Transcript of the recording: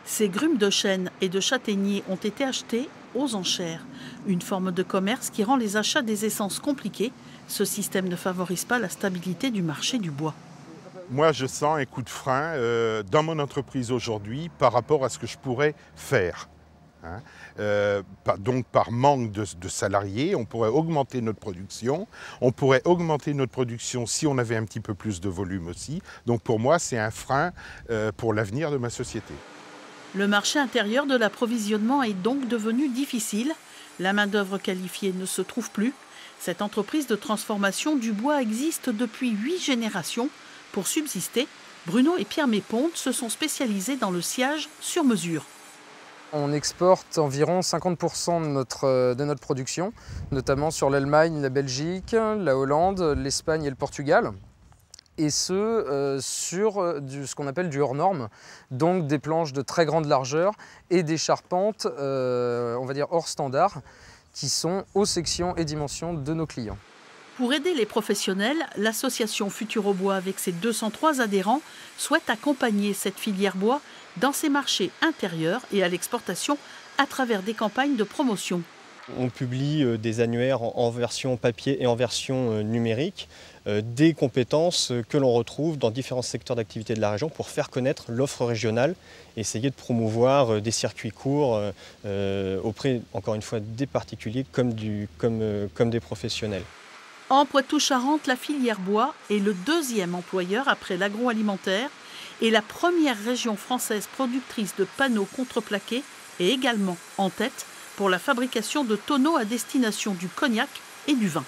Ces grumes de chêne et de châtaignier ont été achetées aux enchères. Une forme de commerce qui rend les achats des essences compliqués. Ce système ne favorise pas la stabilité du marché du bois. Moi, je sens un coup de frein dans mon entreprise aujourd'hui par rapport à ce que je pourrais faire. Hein. Donc par manque de salariés, on pourrait augmenter notre production. On pourrait augmenter notre production si on avait un petit peu plus de volume aussi. Donc pour moi, c'est un frein pour l'avenir de ma société. Le marché intérieur de l'approvisionnement est donc devenu difficile. La main-d'œuvre qualifiée ne se trouve plus. Cette entreprise de transformation du bois existe depuis 8 générations. Pour subsister, Bruno et Pierre Méponte se sont spécialisés dans le sciage sur mesure. On exporte environ 50% de notre production, notamment sur l'Allemagne, la Belgique, la Hollande, l'Espagne et le Portugal. Et ce, sur ce qu'on appelle du hors norme, donc des planches de très grande largeur et des charpentes, on va dire hors standard, qui sont aux sections et dimensions de nos clients. Pour aider les professionnels, l'association Futuro Bois, avec ses 203 adhérents, souhaite accompagner cette filière bois dans ses marchés intérieurs et à l'exportation à travers des campagnes de promotion. On publie des annuaires en version papier et en version numérique, des compétences que l'on retrouve dans différents secteurs d'activité de la région pour faire connaître l'offre régionale, essayer de promouvoir des circuits courts auprès, encore une fois, des particuliers comme des professionnels. En Poitou-Charentes, la filière bois est le deuxième employeur après l'agroalimentaire et la première région française productrice de panneaux contreplaqués est également en tête pour la fabrication de tonneaux à destination du cognac et du vin.